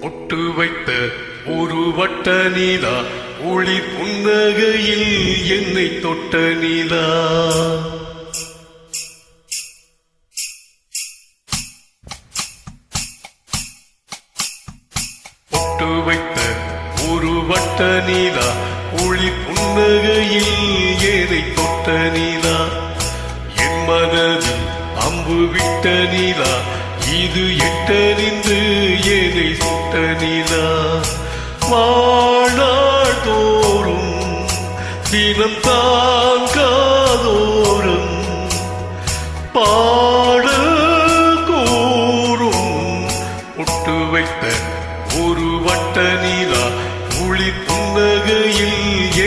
பொட்டு வைத்த ஒரு வட்ட நீலா ஒளி புன்னகையில் என்னை தொட்ட நீலா. பொட்டு வைத்த ஒரு வட்ட நீலா ஒளி புன்னகையில் என்னை தொட்ட நீலா. என் மனதில் அம்பு விட்ட நீலா இது எட்ட நின்று என்னை சுட்ட நீலா. வாழ்நாள் தோறும் தினம் தான் காதோறும் பாடல் கூறும். பொட்டு வைத்த ஒரு வட்ட நீலா ஒளி புன்னகையில்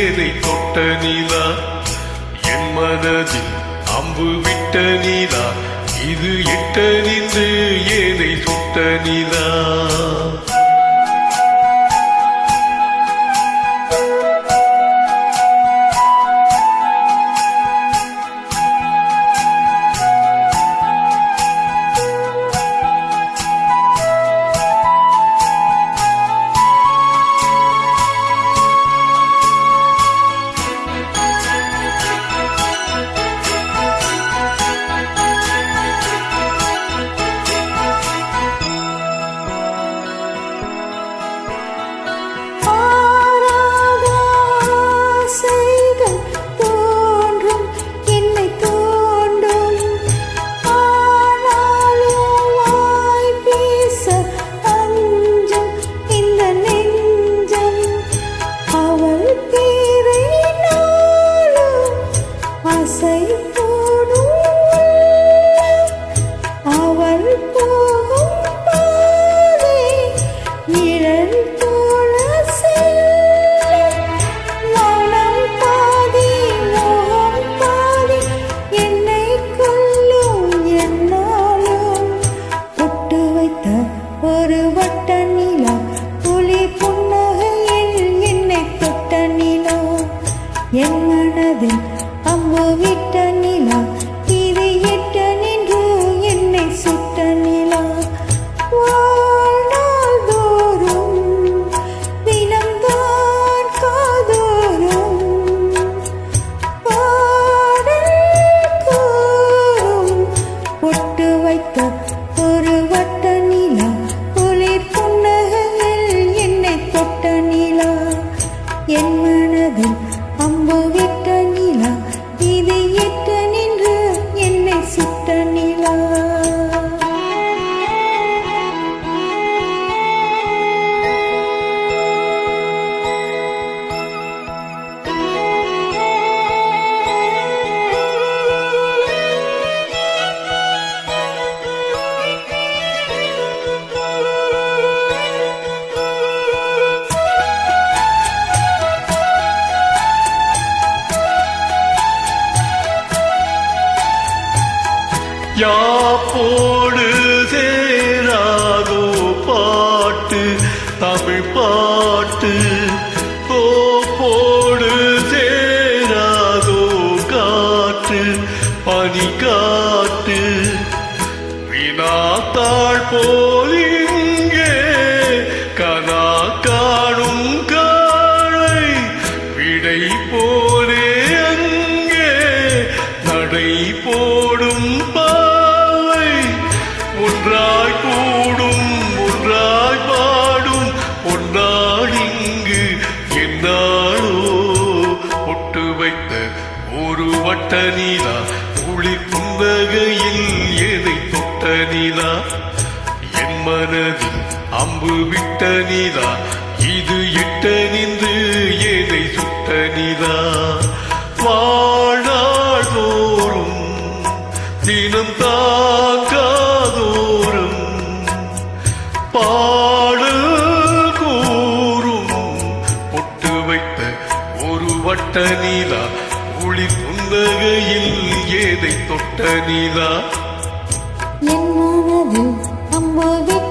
என்னை தொட்ட நீலா. என் மனதில் அம்பு விட்ட நீலா இது எட்ட நின்று என்னை சுட்ட நீலா. ஒரு வட்ட நீலா ஒளி புன்னகையில் என்னை தொட்ட நீலா. என் மனதில் அம்பு விட்ட நீலா இது எட்ட நின்று என்னை சுட்ட நீலா. வாழ்நாள் தோறும் தினம்தான் காதோறும் பாடல் கூறும். பொட்டு வைத்த ஒரு வட்ட நீலா ஒளிர் புன்னகையில் என்னை தொட்ட நீலா. என் மனதில் அம்பு விட்ட நீலா இது எட்ட நின்று என்னை சுட்ட நீலா. யாப்போடு சேராதோ பாட்டு தமிழ் பாட்டு. தோப்போடு சேராதோ காற்று பனி காட்டு. வினாத்தாள் போல் இங்கே கனா காணும் காளை விடை போலே அங்கே நடை போடும் ஒன்றாய் கூடும் ஒன்றாய் பாடும் பொன்னாடிங்கு என்னாளோ. பொட்டு வைத்த ஒரு வட்ட நீலா ஒளி புன்னகையில் என்னை தொட்ட நீலா. என் மனதில் அம்பு விட்ட நீலா இது எட்ட நின்று என்னை சுட்ட நீலா. வாழ்நாள் தோறும் தினம் தான் காதோறும் பாடல் கூறும். பொட்டு வைத்த ஒரு வட்ட நீலா ஒளி புன்னகையில் என்னை தொட்ட நீலா. என் மனதில் அம்பு விட்ட